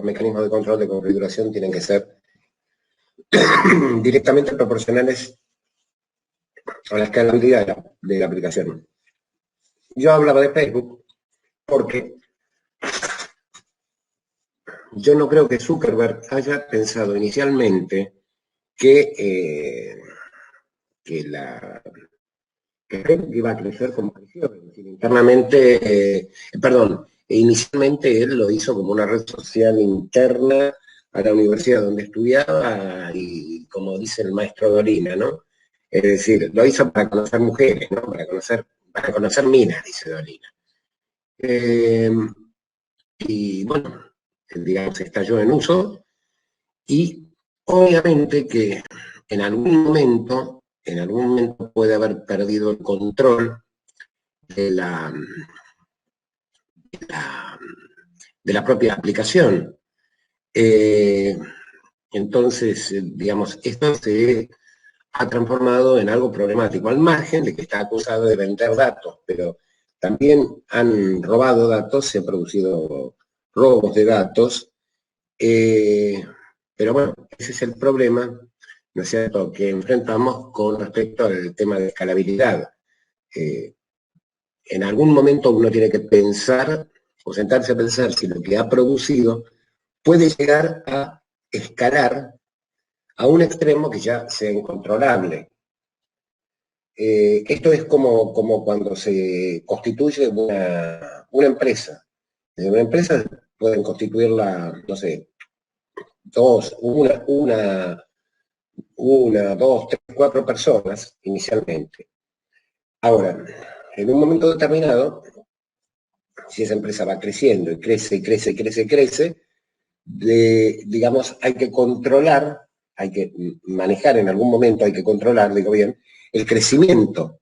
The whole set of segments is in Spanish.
mecanismos de control de configuración tienen que ser directamente proporcionales a la escalabilidad de la aplicación. Yo hablaba de Facebook porque yo no creo que Zuckerberg haya pensado inicialmente que Facebook iba a crecer como creció. Es decir, internamente, inicialmente él lo hizo como una red social interna a la universidad donde estudiaba y como dice el maestro Dolina, ¿no? Es decir, lo hizo para conocer mujeres, ¿no? Para conocer minas, dice Dolina. Y bueno, digamos, estalló en uso y obviamente que en algún momento puede haber perdido el control de la propia aplicación. Entonces, digamos, esto se ha transformado en algo problemático, al margen de que está acusado de vender datos, pero también han robado datos, se han producido robos de datos, pero bueno, ese es el problema, ¿no es cierto?, que enfrentamos con respecto al tema de escalabilidad. En algún momento uno tiene que pensar, o sentarse a pensar si lo que ha producido puede llegar a escalar a un extremo que ya sea incontrolable. Esto es como cuando se constituye una empresa. En una empresa pueden constituirla, no sé, una, dos, tres, cuatro personas inicialmente. Ahora, en un momento determinado, si esa empresa va creciendo y crece y crece y crece y crece, digamos, hay que controlar, hay que manejar en algún momento, hay que controlar, digo bien, el crecimiento.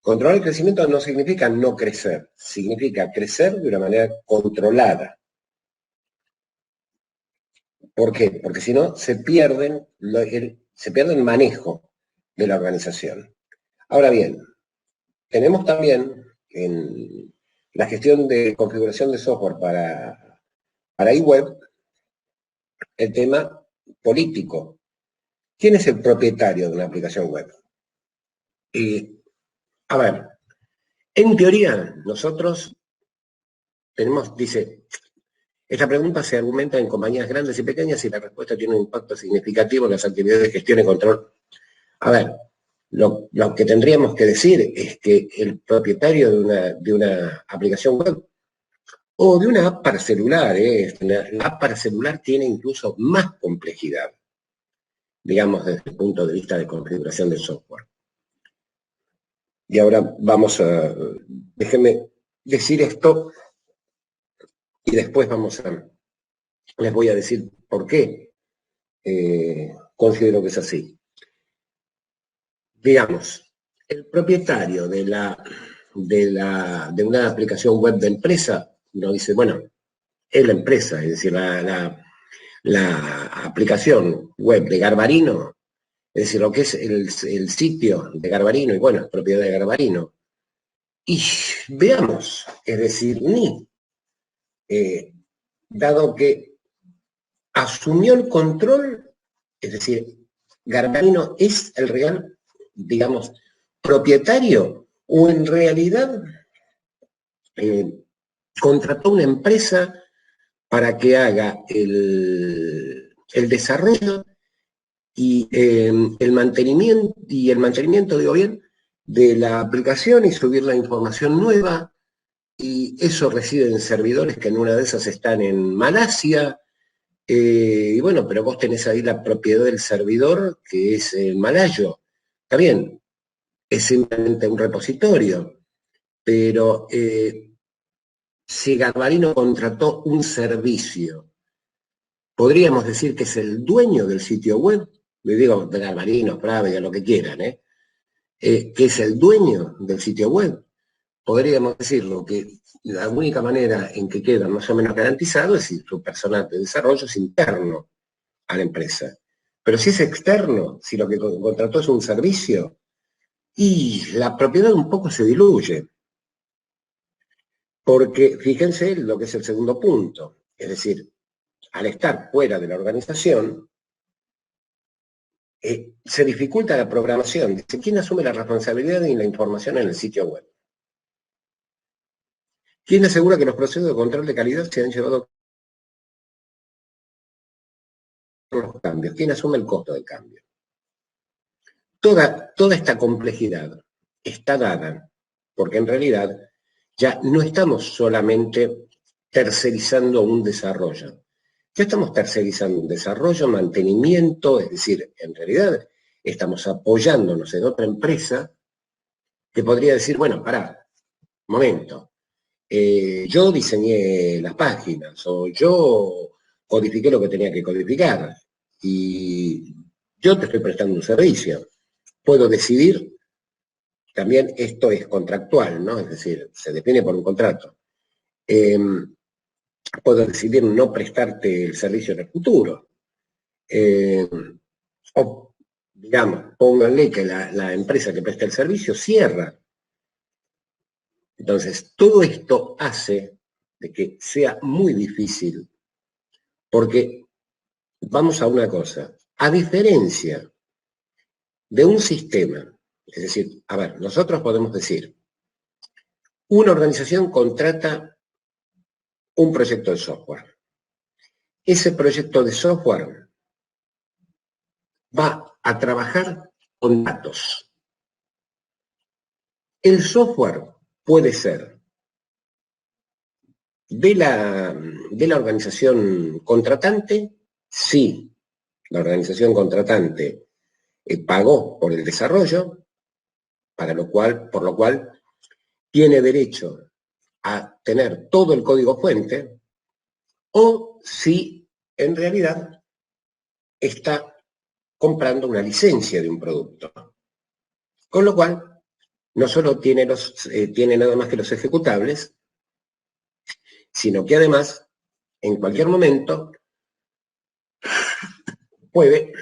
Controlar el crecimiento no significa no crecer, significa crecer de una manera controlada. ¿Por qué? Porque si no, se pierde el manejo de la organización. Ahora bien, tenemos también en la gestión de configuración de software para iWeb el tema político. ¿Quién es el propietario de una aplicación web? A ver, en teoría, nosotros tenemos, dice, esta pregunta se argumenta en compañías grandes y pequeñas y la respuesta tiene un impacto significativo en las actividades de gestión y control. A ver, lo que tendríamos que decir es que el propietario de una aplicación web o de una app para celular, la app para celular tiene incluso más complejidad, digamos, desde el punto de vista de configuración del software. Y ahora déjenme decir esto y después les voy a decir por qué considero que es así. Digamos, el propietario de una aplicación web de empresa nos dice, bueno, es la empresa, es decir, la aplicación web de Garbarino, es decir, lo que es el sitio de Garbarino, y bueno, es propiedad de Garbarino. Y veamos, es decir, dado que asumió el control, es decir, Garbarino es el real, digamos, propietario, o en realidad contrató una empresa para que haga el desarrollo y el mantenimiento, digo bien, de la aplicación y subir la información nueva, y eso reside en servidores que en una de esas están en Malasia, y bueno, pero vos tenés ahí la propiedad del servidor, que es el malayo. Está bien, es simplemente un repositorio, pero si Garbarino contrató un servicio, podríamos decir que es el dueño del sitio web, le digo de Garbarino, Pravega, lo que quieran, que es el dueño del sitio web. Podríamos decirlo que la única manera en que queda más o menos garantizado es si su personal de desarrollo es interno a la empresa. Pero si es externo, si lo que contrató es un servicio, y la propiedad un poco se diluye. Porque fíjense lo que es el segundo punto. Es decir, al estar fuera de la organización, se dificulta la programación. Dice, ¿quién asume la responsabilidad de la información en el sitio web? ¿Quién asegura que los procesos de control de calidad se han llevado a los cambios? ¿Quién asume el costo del cambio? Toda esta complejidad está dada porque en realidad ya no estamos solamente tercerizando un desarrollo. Ya estamos tercerizando un desarrollo, mantenimiento, es decir, en realidad estamos apoyándonos en otra empresa que podría decir, bueno, pará, momento, yo diseñé las páginas o yo codifiqué lo que tenía que codificar y yo te estoy prestando un servicio. Puedo decidir, también esto es contractual, ¿no? Es decir, se define por un contrato. Puedo decidir no prestarte el servicio en el futuro. O, digamos, pónganle que la empresa que presta el servicio cierra. Entonces, todo esto hace de que sea muy difícil, porque vamos a una cosa, a diferencia de un sistema, es decir, a ver, nosotros podemos decir, una organización contrata un proyecto de software. Ese proyecto de software va a trabajar con datos. El software puede ser de la organización contratante, sí, la organización contratante pagó por el desarrollo, por lo cual tiene derecho a tener todo el código fuente, o si en realidad está comprando una licencia de un producto. Con lo cual, no solo tiene nada más que los ejecutables, sino que además, en cualquier momento, puede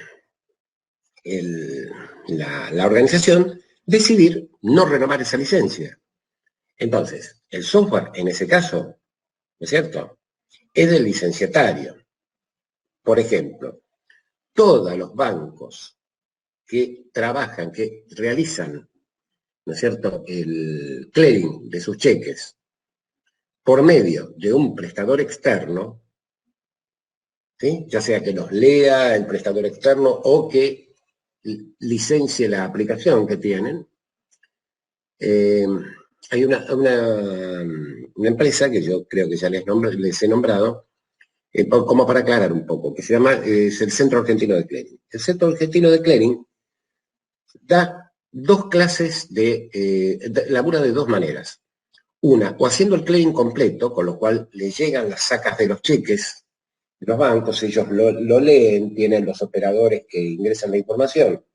la organización decidir no renovar esa licencia. Entonces, el software, en ese caso, ¿no es cierto?, es del licenciatario. Por ejemplo, todos los bancos que trabajan, que realizan, ¿no es cierto?, el clearing de sus cheques por medio de un prestador externo, ¿sí?, ya sea que los lea el prestador externo o que licencie la aplicación que tienen, hay una empresa que yo creo que ya les he nombrado, como para aclarar un poco, que se llama es el Centro Argentino de Clearing. El Centro Argentino de Clearing da dos clases labura de dos maneras. Una, o haciendo el clearing completo, con lo cual le llegan las sacas de los cheques de los bancos, ellos lo leen, tienen los operadores que ingresan la información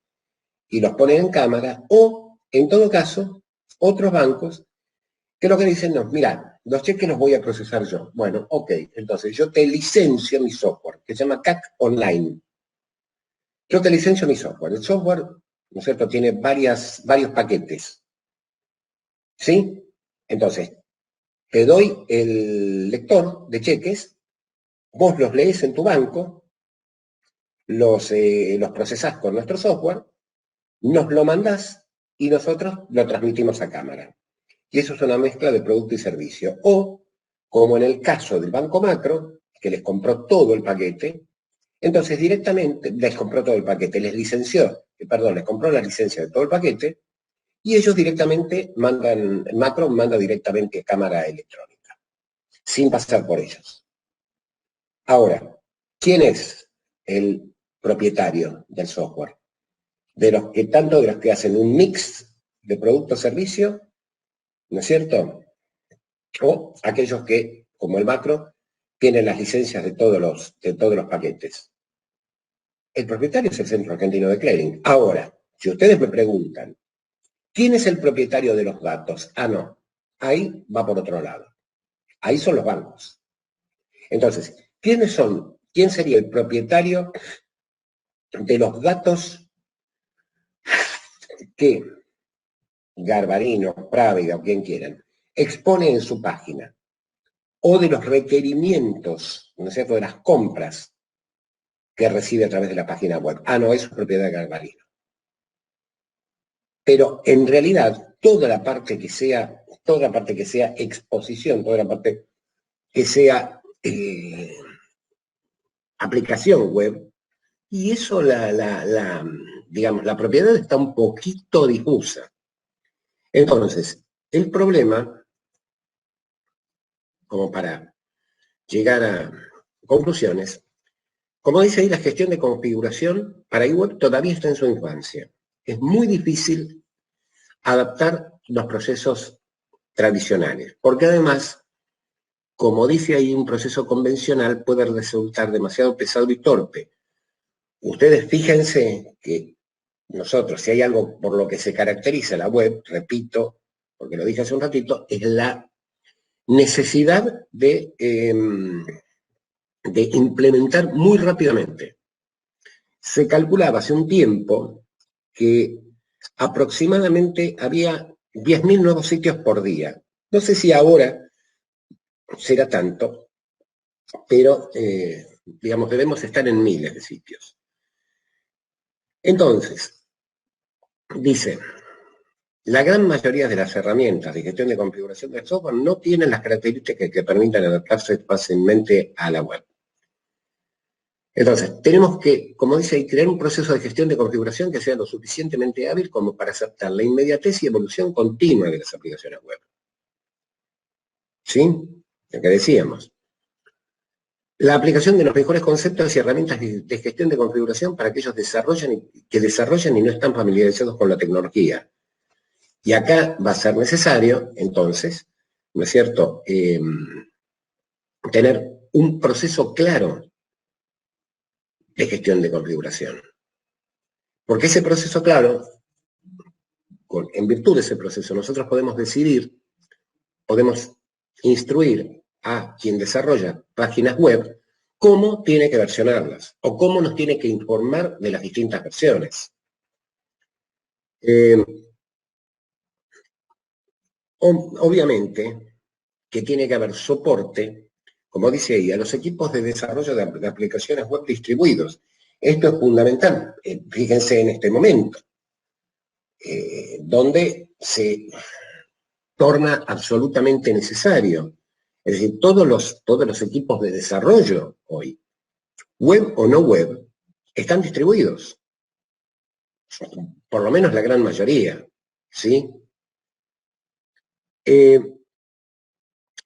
y los ponen en cámara, o, en todo caso, otros bancos que lo que dicen, no, mira, los cheques los voy a procesar yo. Bueno, ok, entonces yo te licencio mi software, que se llama CAC Online. Yo te licencio mi software. El software, ¿no es cierto?, tiene varios paquetes. ¿Sí? Entonces, te doy el lector de cheques, vos los lees en tu banco, los procesás con nuestro software, nos lo mandás y nosotros lo transmitimos a cámara. Y eso es una mezcla de producto y servicio. O, como en el caso del Banco Macro, que les compró todo el paquete, entonces directamente les compró todo el paquete, les compró la licencia de todo el paquete, y ellos directamente Macro manda directamente a cámara electrónica, sin pasar por ellos. Ahora, ¿quién es el propietario del software? Tanto de los que hacen un mix de producto-servicio, ¿no es cierto?, o aquellos que, como el Macro, tienen las licencias de todos los paquetes. El propietario es el Centro Argentino de Clearing. Ahora, si ustedes me preguntan, ¿quién es el propietario de los datos? Ah, no, ahí va por otro lado. Ahí son los bancos. Entonces, ¿quién sería el propietario de los datos que Garbarino, Právida o quien quieran expone en su página? o de los requerimientos, ¿no es cierto?, de las compras que recibe a través de la página web. Ah, no, eso es propiedad de Garbarino. Pero en realidad, toda la parte que sea exposición, toda la parte que sea aplicación web, y eso digamos, la propiedad está un poquito difusa. Entonces, el problema, como para llegar a conclusiones, como dice ahí, la gestión de configuración para iWeb todavía está en su infancia. Es muy difícil adaptar los procesos tradicionales, porque además, como dice ahí, un proceso convencional puede resultar demasiado pesado y torpe. Ustedes fíjense que nosotros, si hay algo por lo que se caracteriza la web, repito, porque lo dije hace un ratito, es la necesidad de implementar muy rápidamente. Se calculaba hace un tiempo que aproximadamente había 10.000 nuevos sitios por día. No sé si ahora será tanto, pero digamos, debemos estar en miles de sitios. Entonces, dice, la gran mayoría de las herramientas de gestión de configuración de software no tienen las características que permitan adaptarse fácilmente a la web. Entonces, tenemos que, como dice ahí, crear un proceso de gestión de configuración que sea lo suficientemente hábil como para aceptar la inmediatez y evolución continua de las aplicaciones web. ¿Sí? Lo que decíamos. La aplicación de los mejores conceptos y herramientas de gestión de configuración para aquellos que desarrollan y no están familiarizados con la tecnología. Y acá va a ser necesario, entonces, ¿no es cierto?, tener un proceso claro de gestión de configuración. Porque ese proceso claro, en virtud de ese proceso, nosotros podemos decidir, podemos instruir a quien desarrolla páginas web cómo tiene que versionarlas o cómo nos tiene que informar de las distintas versiones. Obviamente que tiene que haber soporte, como dice ahí, a los equipos de desarrollo de aplicaciones web distribuidos. Esto es fundamental, fíjense en este momento, donde se torna absolutamente necesario. Es decir, todos los equipos de desarrollo hoy, web o no web, están distribuidos. Por lo menos la gran mayoría, ¿sí?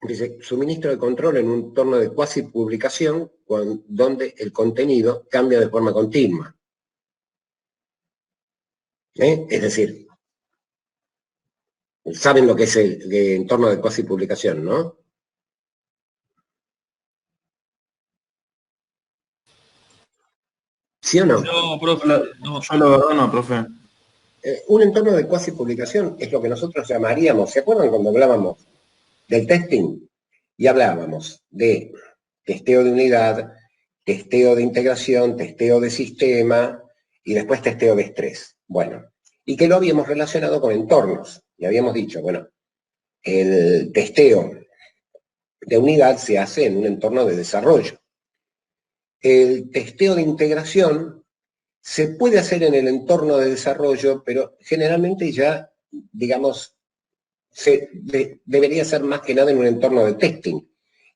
Dice, suministro de control en un entorno de cuasi publicación donde el contenido cambia de forma continua. Es decir, saben lo que es el entorno de cuasi publicación, ¿no? ¿Sí o no? No, profe. No, yo la verdad no, profe. Un entorno de cuasi publicación es lo que nosotros llamaríamos, ¿se acuerdan cuando hablábamos del testing? Y hablábamos de testeo de unidad, testeo de integración, testeo de sistema y después testeo de estrés. Bueno, y que lo habíamos relacionado con entornos. Y habíamos dicho, bueno, el testeo de unidad se hace en un entorno de desarrollo. El testeo de integración se puede hacer en el entorno de desarrollo, pero generalmente ya, digamos, debería ser más que nada en un entorno de testing.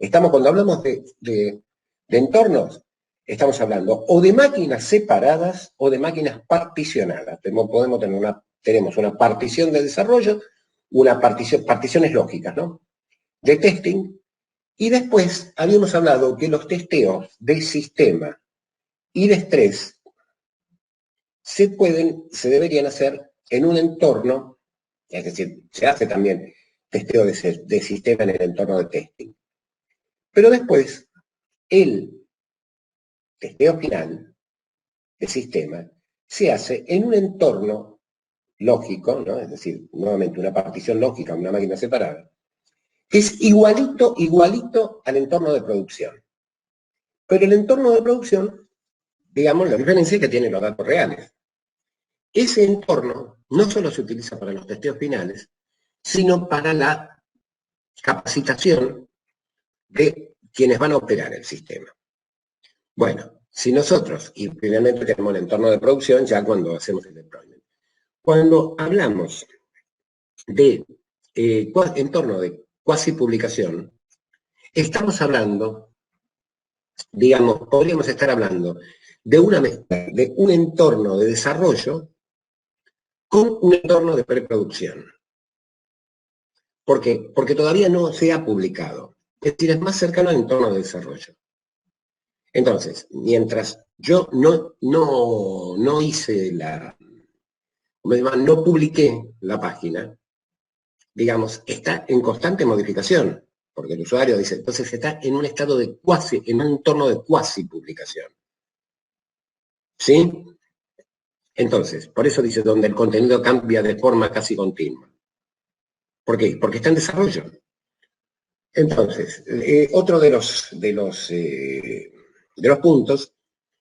Cuando hablamos de entornos, estamos hablando o de máquinas separadas o de máquinas particionadas. Tenemos una partición de desarrollo, particiones lógicas, ¿no?, de testing, y después habíamos hablado que los testeos de sistema y de estrés se deberían hacer en un entorno, es decir, se hace también testeo de sistema en el entorno de testing. Pero después, el testeo final de sistema se hace en un entorno lógico, ¿no?, es decir, nuevamente una partición lógica, una máquina separada, que es igualito al entorno de producción. Pero el entorno de producción, digamos, la diferencia es que tiene los datos reales. Ese entorno no solo se utiliza para los testeos finales, sino para la capacitación de quienes van a operar el sistema. Bueno, si nosotros, y finalmente tenemos el entorno de producción ya cuando hacemos el deployment. Cuando hablamos de entorno de cuasi publicación, estamos hablando, digamos, podríamos estar hablando de una mezcla de un entorno de desarrollo con un entorno de preproducción. ¿Por qué? Porque todavía no se ha publicado. Es decir, es más cercano al entorno de desarrollo. Entonces, mientras yo no hice no publiqué la página, digamos, está en constante modificación, porque el usuario dice, entonces está en un estado de en un entorno de cuasi publicación. ¿Sí? Entonces, por eso dice, donde el contenido cambia de forma casi continua. ¿Por qué? Porque está en desarrollo. Entonces, otro de los puntos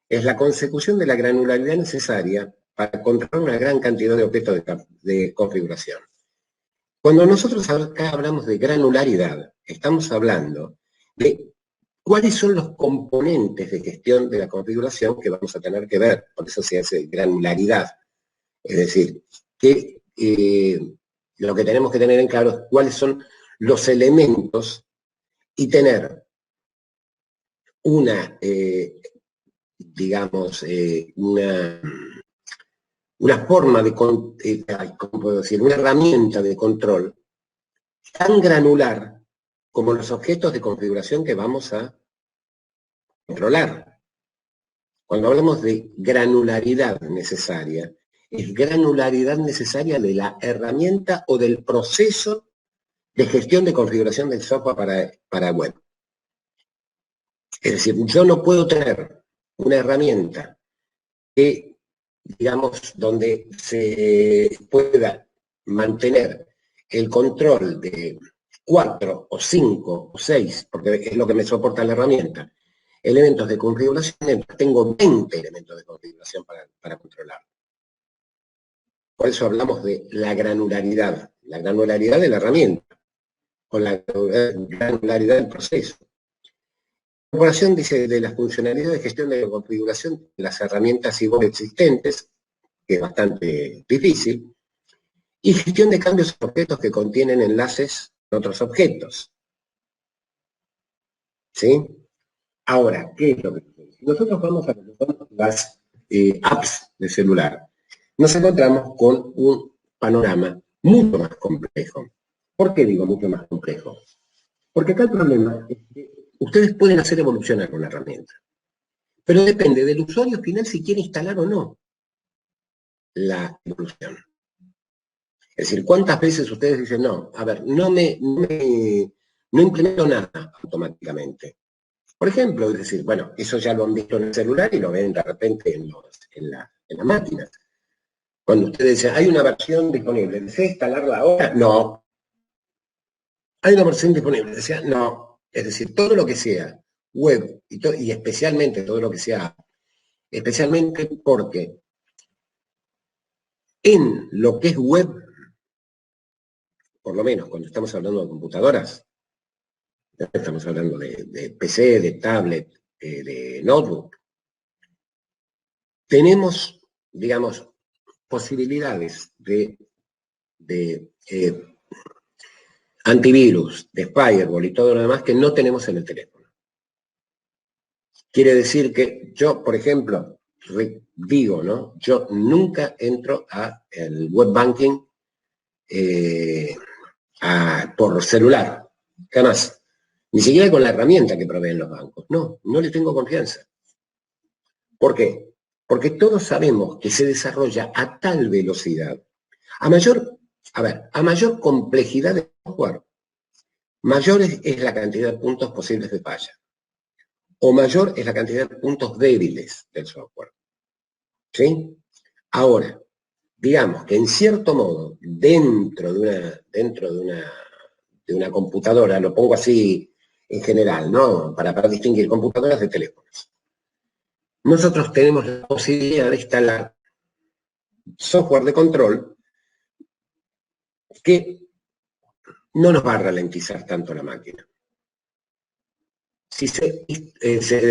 es la consecución de la granularidad necesaria para controlar una gran cantidad de objetos de configuración. Cuando nosotros acá hablamos de granularidad, estamos hablando de cuáles son los componentes de gestión de la configuración que vamos a tener que ver, por eso se hace granularidad. Es decir, que lo que tenemos que tener en claro es cuáles son los elementos y tener una, digamos, una forma de, ¿cómo puedo decir? Una herramienta de control tan granular como los objetos de configuración que vamos a controlar. Cuando hablamos de granularidad necesaria, es granularidad necesaria de la herramienta o del proceso de gestión de configuración del software para web. Es decir, yo no puedo tener una herramienta que, digamos, donde se pueda mantener el control de 4 o 5 o 6, porque es lo que me soporta la herramienta, elementos de configuración, tengo 20 elementos de configuración para controlar. Por eso hablamos de la granularidad de la herramienta, o la granularidad del proceso. La incorporación, dice, de las funcionalidades de gestión de la configuración de las herramientas y web existentes, que es bastante difícil, y gestión de cambios a objetos que contienen enlaces a otros objetos. ¿Sí? Ahora, ¿qué es lo que sucede? Nosotros vamos a las apps de celular. Nos encontramos con un panorama mucho más complejo. ¿Por qué digo mucho más complejo? Porque acá el problema es que ustedes pueden hacer evolucionar una herramienta, pero depende del usuario final si quiere instalar o no la evolución. Es decir, ¿cuántas veces ustedes dicen, no, a ver, no implemento nada automáticamente? Por ejemplo, es decir, bueno, eso ya lo han visto en el celular y lo ven de repente en las máquinas. Cuando ustedes dicen, hay una versión disponible, ¿desea instalarla ahora? No. Hay una versión disponible, ¿desea? No. Es decir, todo lo que sea web y especialmente todo lo que sea, especialmente porque en lo que es web, por lo menos cuando estamos hablando de computadoras, estamos hablando de PC, de tablet, de notebook, tenemos, digamos, posibilidades de antivirus, de firewall y todo lo demás que no tenemos en el teléfono. Quiere decir que yo, por ejemplo, digo, ¿no? Yo nunca entro al web banking por celular, jamás. Ni siquiera con la herramienta que proveen los bancos. No, no le tengo confianza. ¿Por qué? Porque todos sabemos que se desarrolla a tal velocidad, a mayor complejidad de software, mayor es la cantidad de puntos posibles de falla, o mayor es la cantidad de puntos débiles del software. ¿Sí? Ahora, digamos que en cierto modo, dentro de una computadora, lo pongo así en general, ¿no? Para distinguir computadoras de teléfonos. Nosotros tenemos la posibilidad de instalar software de control que no nos va a ralentizar tanto la máquina. si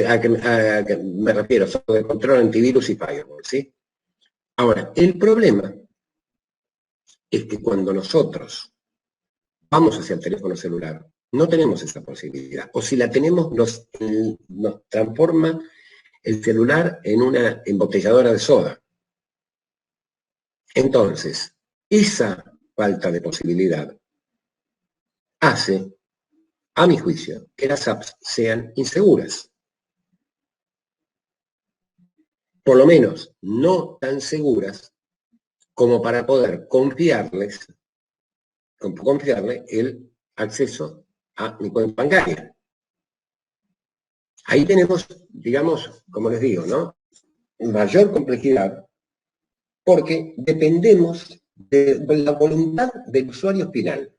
a que me refiero, software de control, antivirus y firewall, ¿sí? Ahora, el problema es que cuando nosotros vamos hacia el teléfono celular, no tenemos esa posibilidad. O si la tenemos, nos transforma el celular en una embotelladora de soda. Entonces, esa falta de posibilidad hace, a mi juicio, que las apps sean inseguras. Por lo menos no tan seguras como para poder confiarle el acceso a mi cuenta bancaria. Ahí tenemos, digamos, como les digo, ¿no? Mayor complejidad porque dependemos de la voluntad del usuario final.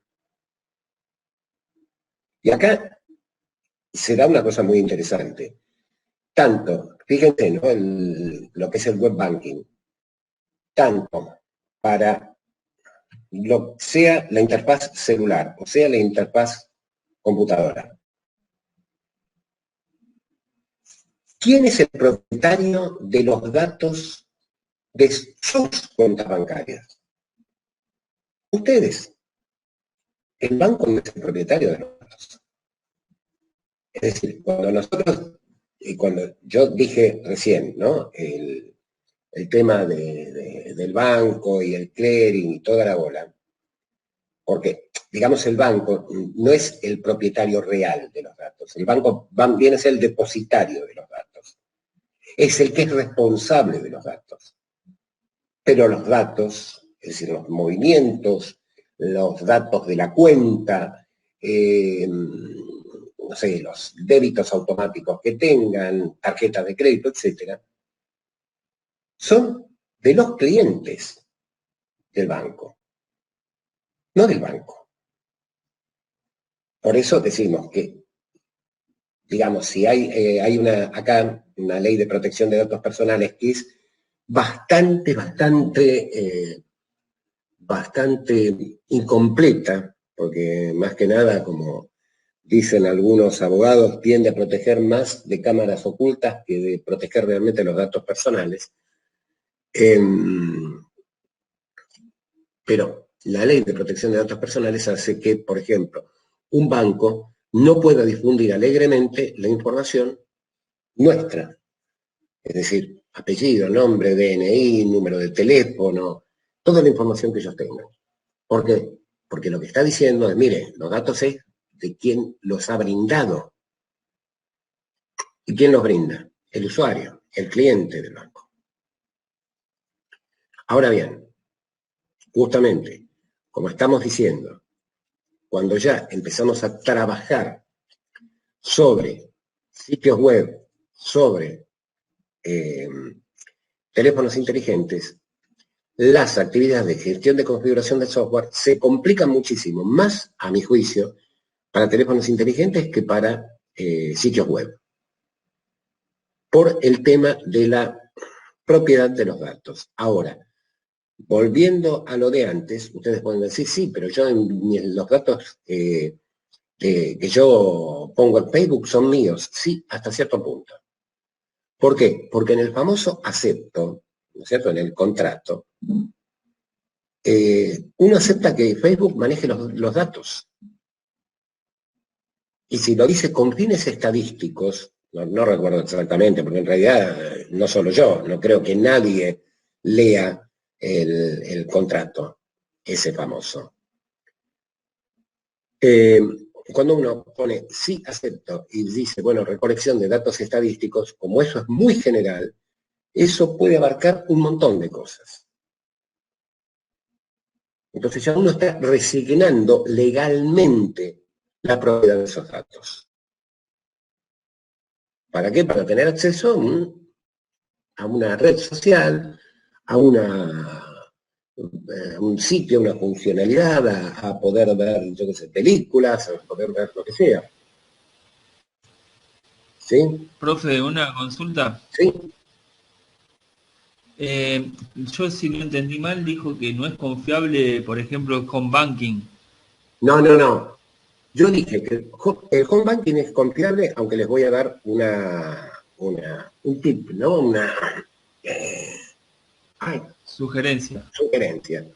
Y acá se da una cosa muy interesante. Tanto, fíjense, ¿no? Lo que es el web banking, tanto para lo sea la interfaz celular o sea la interfaz computadora. ¿Quién es el propietario de los datos de sus cuentas bancarias? Ustedes. El banco no es el propietario de los datos. Es decir, cuando yo dije recién, ¿no? El tema del banco y el clearing y toda la bola, porque, digamos, el banco no es el propietario real de los datos. El banco viene a ser el depositario de los datos. Es el que es responsable de los datos. Pero los datos, es decir, los movimientos, los datos de la cuenta, no sé, los débitos automáticos que tengan, tarjetas de crédito, etcétera, son de los clientes del banco, no del banco. Por eso decimos que, digamos, si hay acá una ley de protección de datos personales que es bastante incompleta, porque más que nada, como dicen algunos abogados, tiende a proteger más de cámaras ocultas que de proteger realmente los datos personales. Pero la ley de protección de datos personales hace que, por ejemplo, un banco no pueda difundir alegremente la información nuestra. Es decir, apellido, nombre, DNI, número de teléfono, toda la información que ellos tengan. ¿Por qué? Porque lo que está diciendo es, mire, los datos es de quién los ha brindado. ¿Y quién los brinda? El usuario, el cliente del banco. Ahora bien, justamente, como estamos diciendo, cuando ya empezamos a trabajar sobre sitios web, sobre teléfonos inteligentes, las actividades de gestión de configuración de software se complican muchísimo, más a mi juicio, para teléfonos inteligentes que para sitios web, por el tema de la propiedad de los datos. Ahora, volviendo a lo de antes, ustedes pueden decir, sí, pero yo en los datos que yo pongo en Facebook son míos. Sí, hasta cierto punto. ¿Por qué? Porque en el famoso acepto, ¿no es cierto?, en el contrato, uno acepta que Facebook maneje los datos. Y si lo dice con fines estadísticos, no recuerdo exactamente, porque en realidad no solo yo, no creo que nadie lea el contrato, ese famoso. Cuando uno pone sí acepto y dice, bueno, recolección de datos estadísticos, como eso es muy general, eso puede abarcar un montón de cosas. Entonces ya uno está resignando legalmente la propiedad de esos datos. ¿Para qué? Para tener acceso a una red social, a un sitio, una funcionalidad, a poder ver, yo qué sé, películas, a poder ver lo que sea. ¿Sí? Profe, una consulta. ¿Sí? Yo, si no entendí mal, dijo que no es confiable, por ejemplo, con banking. No. Yo dije que el home banking es confiable, aunque les voy a dar un tip, ¿no? Sugerencia. Sugerencia.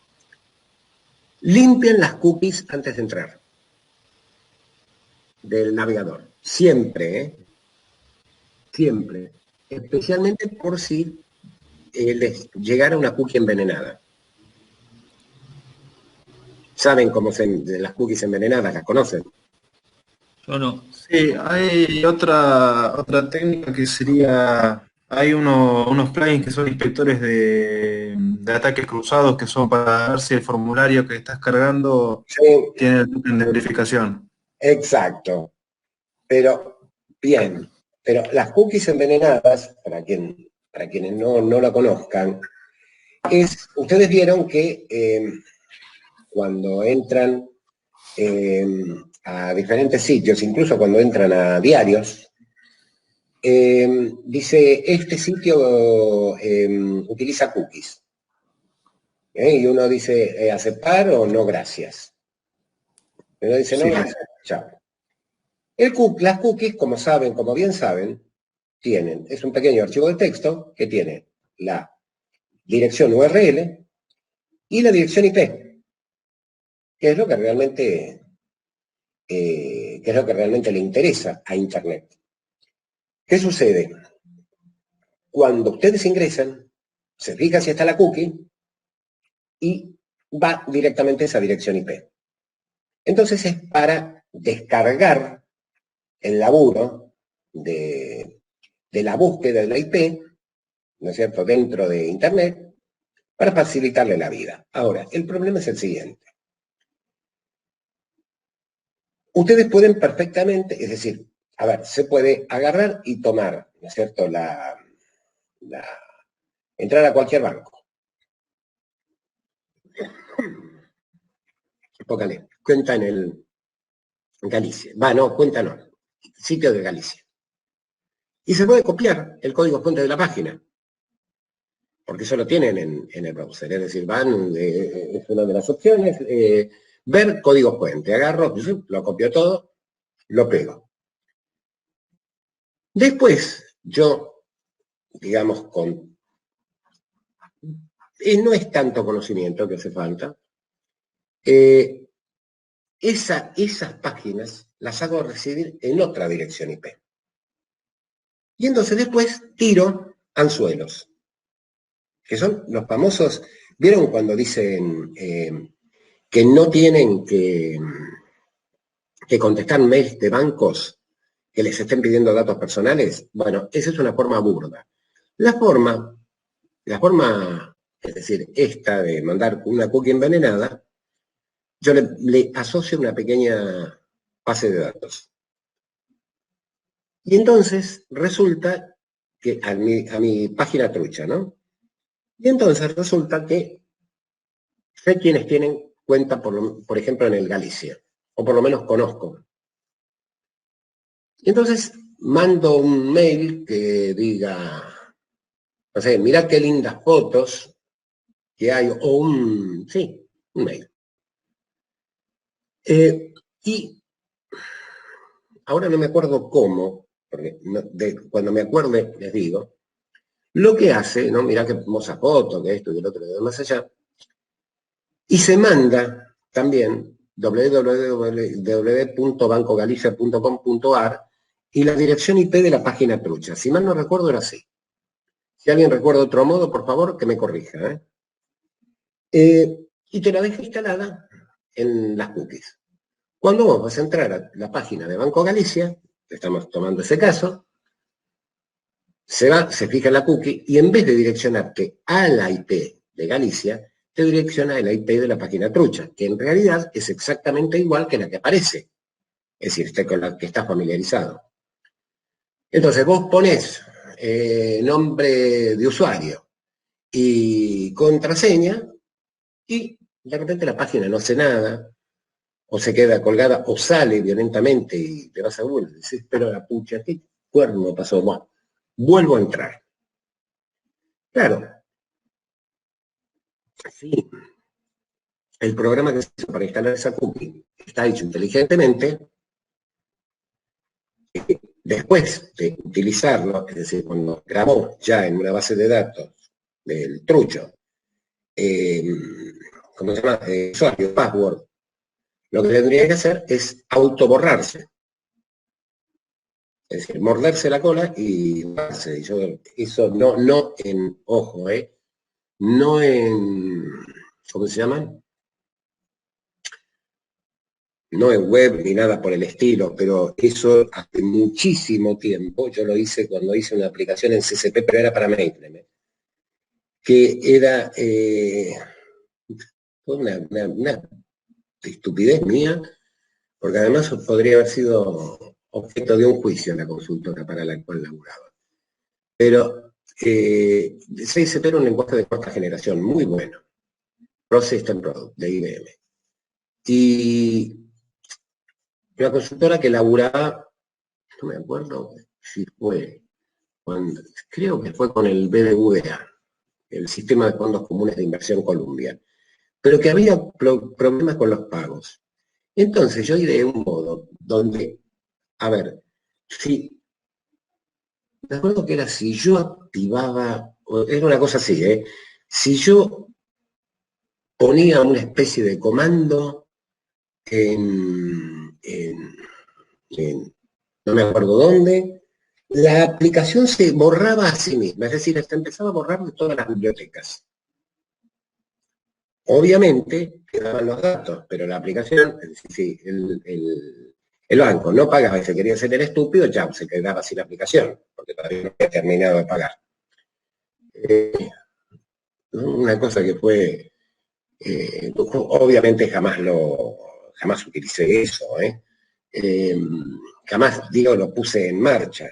Limpien las cookies antes de entrar del navegador. Siempre, ¿eh? Siempre. Especialmente por si les llegara una cookie envenenada. ¿Saben cómo de las cookies envenenadas? ¿Las conocen? Yo no. Sí, hay otra técnica que sería, hay unos plugins que son inspectores de ataques cruzados que son para ver si el formulario que estás cargando Sí, tiene el token de verificación. exacto. Pero, bien, pero las cookies envenenadas, para quienes no la conozcan, ustedes vieron que cuando entran a diferentes sitios, incluso cuando entran a diarios, dice, este sitio utiliza cookies. Y uno dice, aceptar o no, gracias. Y uno dice, no, Sí. gracias, chao. Las cookies, como saben, como bien saben, es un pequeño archivo de texto que tiene la dirección URL y la dirección IP, que es lo que realmente, le interesa a Internet. ¿Qué sucede? Cuando ustedes ingresan, se fija si está la cookie y va directamente a esa dirección IP. Entonces es para descargar el laburo de la búsqueda de la IP, ¿no es cierto?, dentro de Internet, para facilitarle la vida. Ahora, el problema es el siguiente. Ustedes pueden perfectamente, es decir, a ver, se puede agarrar y tomar, ¿no es cierto?, entrar a cualquier banco. Póngale, cuenta en Galicia. Cuenta no, sitio de Galicia. Y se puede copiar el código fuente de la página, porque eso lo tienen en el browser. Es decir, es una de las opciones, ver código fuente. Agarro, lo copio todo, lo pego. Después, yo, digamos, no es tanto conocimiento que hace falta, esas páginas las hago recibir en otra dirección IP. Y entonces después tiro anzuelos, que son los famosos, ¿vieron cuando dicen que no tienen que contestar mails de bancos que les estén pidiendo datos personales? Bueno, esa es una forma burda. La forma, es decir, esta de mandar una cookie envenenada, yo le asocio una pequeña base de datos. Y entonces resulta que a mi página trucha, ¿no? Y entonces resulta que sé quienes tienen cuenta, por ejemplo, en el Galicia, o por lo menos conozco. Y entonces mando un mail que diga, no sé, mirá qué lindas fotos que hay, o un mail. Y ahora no me acuerdo cómo, porque cuando me acuerde les digo, lo que hace, ¿no? Mirá qué hermosa foto, que esto y el otro, y más allá, y se manda también www.bancogalicia.com.ar y la dirección IP de la página trucha. Si mal no recuerdo, era así. Si alguien recuerda otro modo, por favor, que me corrija. Y te la deja instalada en las cookies. Cuando vos vas a entrar a la página de Banco Galicia, estamos tomando ese caso, se fija en la cookie y en vez de direccionarte a la IP de Galicia, te direcciona a la IP de la página trucha, que en realidad es exactamente igual que la que aparece, es decir, con la que estás familiarizado. Entonces vos ponés nombre de usuario y contraseña y de repente la página no hace nada, o se queda colgada, o sale violentamente y te vas a Google y dices, pero la pucha, ¿qué cuerno pasó? Bueno, vuelvo a entrar. Claro, sí, el programa que se hizo para instalar esa cookie está hecho inteligentemente, después de utilizarlo, es decir, cuando grabó ya en una base de datos del trucho, ¿cómo se llama? Usuario, password, lo que tendría que hacer es autoborrarse. Es decir, morderse la cola y borrarse. Eso no en, ojo, no en, ¿cómo se llaman? No en web ni nada por el estilo, pero eso hace muchísimo tiempo, yo lo hice cuando hice una aplicación en CCP, pero era para mainframe, que era una estupidez mía, porque además podría haber sido objeto de un juicio la consultora para la cual laburaba. Pero CCP era un lenguaje de cuarta generación, muy bueno, Process and Product, de IBM. Y una consultora que laburaba, no me acuerdo si fue, creo que fue con el BBVA, el Sistema de Fondos Comunes de Inversión Columbia, pero que había problemas con los pagos. Entonces yo ideé un modo donde, a ver, me acuerdo que era si yo activaba, era una cosa así, si yo ponía una especie de comando no me acuerdo dónde, la aplicación se borraba a sí misma, es decir, se empezaba a borrar de todas las bibliotecas. Obviamente quedaban los datos, pero la aplicación, sí, el banco no pagaba y se quería hacer el estúpido, ya se quedaba sin la aplicación, porque todavía no había terminado de pagar. Una cosa que fue, obviamente jamás utilicé eso, jamás, digo, lo puse en marcha.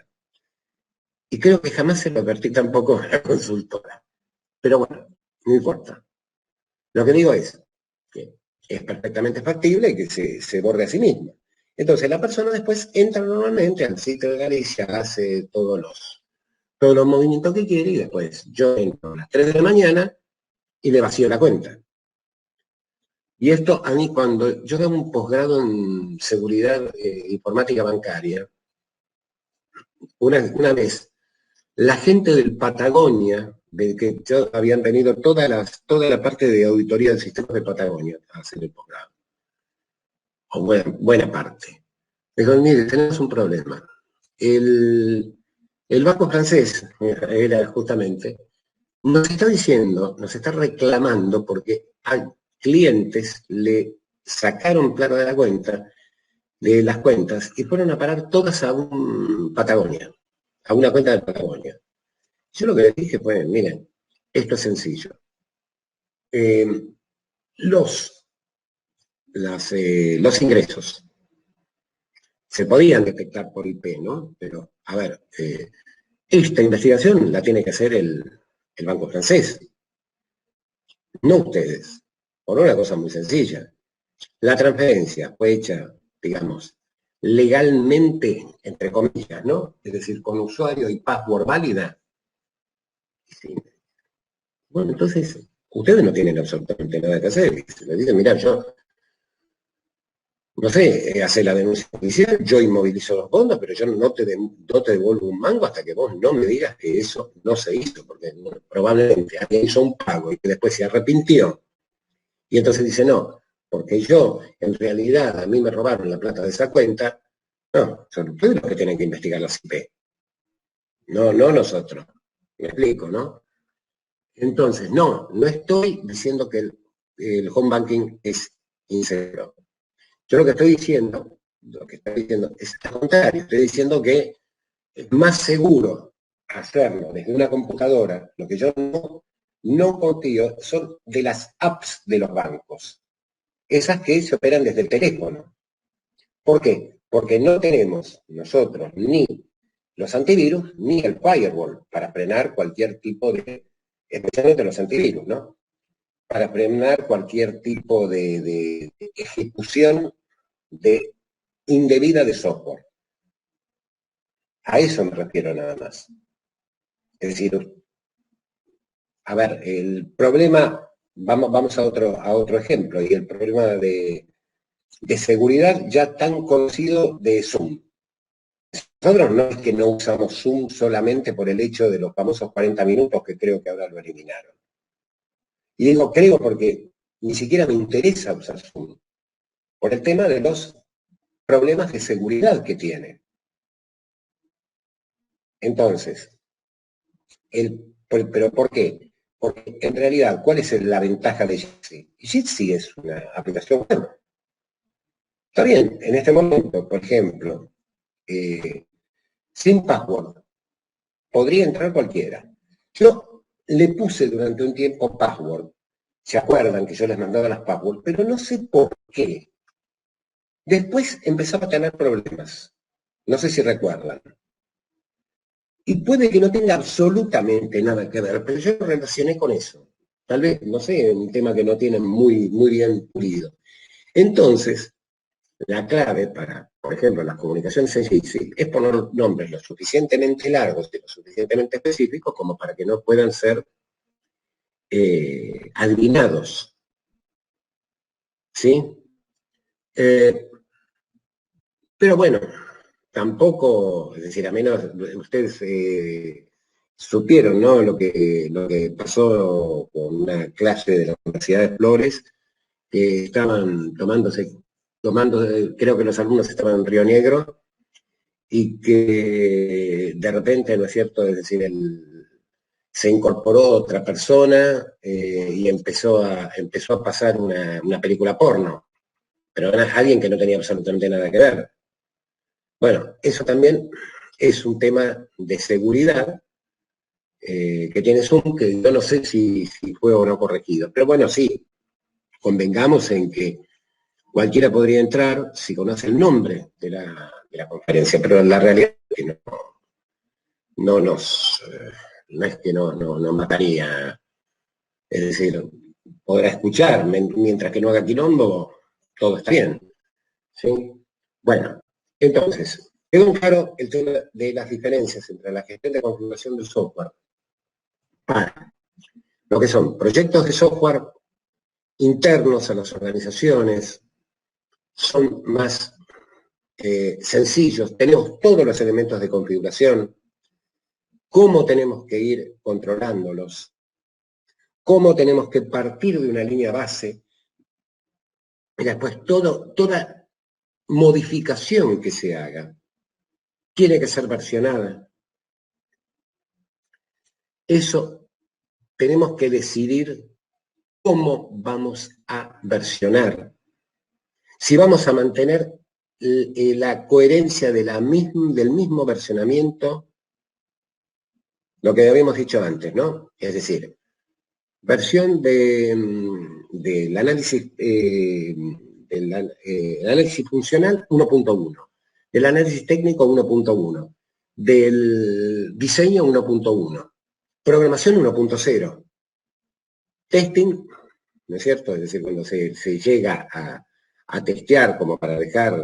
Y creo que jamás se lo advertí tampoco a la consultora. Pero bueno, no importa. Lo que digo es que es perfectamente factible que se borre a sí misma. Entonces la persona después entra normalmente al sitio de Galicia, hace todos los movimientos que quiere y después yo entro a las 3 de la mañana y le vacío la cuenta. Y esto a mí cuando yo daba un posgrado en seguridad informática bancaria, una vez la gente del Patagonia, del que ya habían venido toda la parte de auditoría del sistema de Patagonia a hacer el posgrado, o buena parte. Dijo, mire, tenemos un problema. El banco francés, era justamente, nos está diciendo, nos está reclamando porque a clientes le sacaron plata de la cuenta, de las cuentas, y fueron a parar todas a un Patagonia, a una cuenta de Patagonia. Yo lo que les dije fue, miren, esto es sencillo. Los ingresos se podían detectar por IP, ¿no? Pero, a ver, esta investigación la tiene que hacer el banco francés, no ustedes, por una cosa muy sencilla. La transferencia fue hecha, digamos, legalmente, entre comillas, ¿no? Es decir, con usuario y password válida. Sí. Bueno, entonces, ustedes no tienen absolutamente nada que hacer. Se les dice, mira, yo, no sé, hacer la denuncia judicial, yo inmovilizo los fondos, pero yo no te devuelvo un mango hasta que vos no me digas que eso no se hizo, porque probablemente alguien hizo un pago y que después se arrepintió. Y entonces dice, no, porque yo, en realidad, a mí me robaron la plata de esa cuenta. No, son ustedes los que tienen que investigar las IP. No nosotros. Me explico, ¿no? Entonces, no estoy diciendo que el home banking es inseguro. Yo lo que estoy diciendo es al contrario. Estoy diciendo que es más seguro hacerlo desde una computadora. Lo que yo no confío son de las apps de los bancos. Esas que se operan desde el teléfono. ¿Por qué? Porque no tenemos nosotros ni los antivirus ni el firewall para frenar cualquier tipo de, especialmente los antivirus, ¿no? Para frenar cualquier tipo de ejecución indebida de software. A eso me refiero nada más. Es decir, a ver, el problema, vamos a otro ejemplo, y el problema de seguridad ya tan conocido de Zoom. nosotros no es que no usamos Zoom solamente por el hecho de los famosos 40 minutos, que creo que ahora lo eliminaron. Y digo creo porque ni siquiera me interesa usar Zoom, por el tema de los problemas de seguridad que tiene. Entonces, ¿pero por qué? Porque en realidad, ¿cuál es la ventaja de Jitsi? Jitsi es una aplicación web. Está bien, en este momento, por ejemplo, sin password, podría entrar cualquiera. Yo le puse durante un tiempo password. ¿Se acuerdan que yo les mandaba las passwords? Pero no sé por qué. Después empezaba a tener problemas. No sé si recuerdan. Y puede que no tenga absolutamente nada que ver, pero yo lo relacioné con eso. Tal vez, no sé, un tema que no tienen muy, muy bien pulido. Entonces, la clave para, por ejemplo, las comunicaciones en Jitsi es poner nombres lo suficientemente largos y lo suficientemente específicos como para que no puedan ser adivinados. ¿Sí? Pero bueno, tampoco, es decir, a menos ustedes supieron, ¿no? Lo que pasó con una clase de la Universidad de Flores, que estaban tomando, creo que los alumnos estaban en Río Negro, y que de repente, ¿no es cierto? Es decir, se incorporó otra persona y empezó a pasar una película porno, pero era alguien que no tenía absolutamente nada que ver. Bueno, eso también es un tema de seguridad que tiene Zoom, que yo no sé si fue o no corregido. Pero bueno, sí, convengamos en que cualquiera podría entrar si conoce el nombre de la conferencia, pero la realidad es que no es que no mataría. Es decir, podrá escuchar, mientras que no haga quilombo, todo está bien. ¿Sí? Bueno, entonces, quedó claro el tema de las diferencias entre la gestión de configuración del software para lo que son proyectos de software internos a las organizaciones, son más sencillos, tenemos todos los elementos de configuración, cómo tenemos que ir controlándolos, cómo tenemos que partir de una línea base, y después toda modificación que se haga tiene que ser versionada. Eso tenemos que decidir cómo vamos a versionar. Si vamos a mantener la coherencia del mismo versionamiento, lo que habíamos dicho antes, ¿no? Es decir, versión del análisis, el análisis funcional 1.1, del análisis técnico 1.1, del diseño 1.1, programación 1.0, testing, ¿no es cierto? Es decir, cuando se llega a testear como para dejar,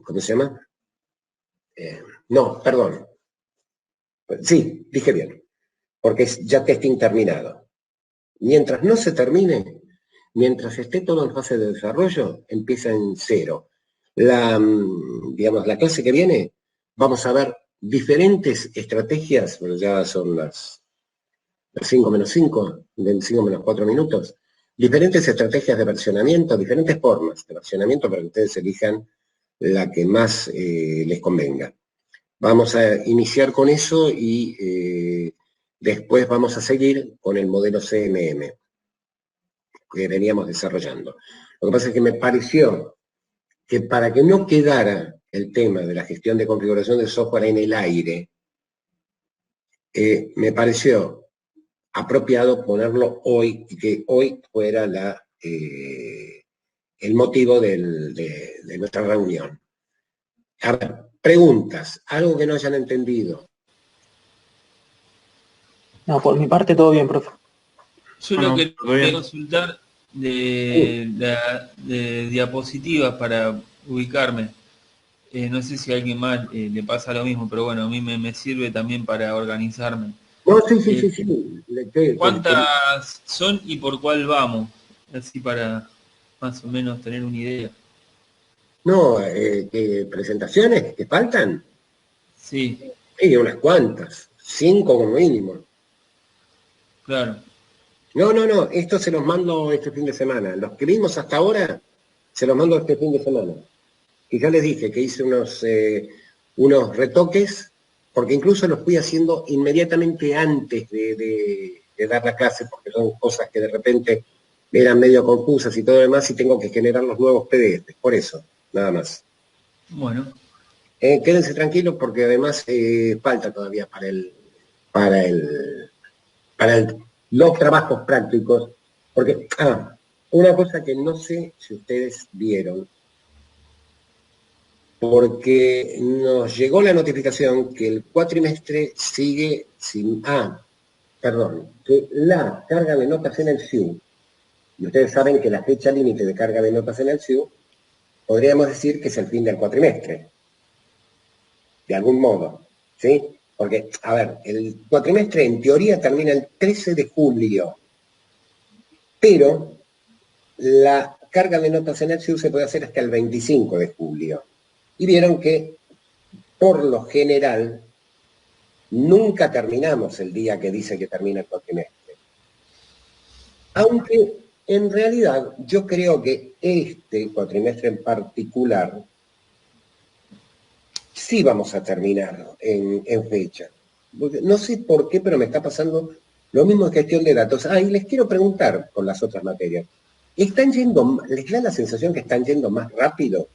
¿cómo se llama? No, perdón. Sí, dije bien, porque es ya testing terminado. Mientras no se termine, mientras esté todo en fase de desarrollo, empieza en cero. Digamos, la clase que viene, vamos a ver diferentes estrategias, bueno, ya son las 5 menos 5, del 5 menos 4 minutos, diferentes estrategias de versionamiento, diferentes formas de versionamiento para que ustedes elijan la que más les convenga. Vamos a iniciar con eso y después vamos a seguir con el modelo CMM que veníamos desarrollando. Lo que pasa es que me pareció que para que no quedara el tema de la gestión de configuración de software en el aire, me pareció apropiado ponerlo hoy y que hoy fuera el motivo de nuestra reunión. A ver, preguntas, algo que no hayan entendido. No, por mi parte todo bien, profe. Yo lo que quería consultar de diapositivas para ubicarme. No sé si a alguien más le pasa lo mismo, pero bueno, a mí me sirve también para organizarme. No, sí. ¿Cuántas son y por cuál vamos? Así para más o menos tener una idea. No, presentaciones que faltan, Sí, y unas cuantas, 5 como mínimo. claro. No, esto se los mando este fin de semana. Los que vimos hasta ahora, se los mando este fin de semana. Y ya les dije que hice unos retoques, porque incluso los fui haciendo inmediatamente antes de dar la clase, porque son cosas que de repente eran medio confusas y todo lo demás, y tengo que generar los nuevos PDF, por eso, nada más. Bueno, Quédense tranquilos porque además falta todavía para los trabajos prácticos, porque, una cosa que no sé si ustedes vieron, porque nos llegó la notificación que el cuatrimestre sigue sin, que la carga de notas en el SIU, y ustedes saben que la fecha límite de carga de notas en el SIU, podríamos decir que es el fin del cuatrimestre, de algún modo, ¿sí? Porque, a ver, el cuatrimestre en teoría termina el 13 de julio, pero la carga de notas en el SIU se puede hacer hasta el 25 de julio. Y vieron que, por lo general, nunca terminamos el día que dice que termina el cuatrimestre. Aunque, en realidad, yo creo que este cuatrimestre en particular sí vamos a terminar en fecha. No sé por qué, pero me está pasando lo mismo en gestión de datos. Y les quiero preguntar con las otras materias. ¿Les da la sensación que están yendo más rápido?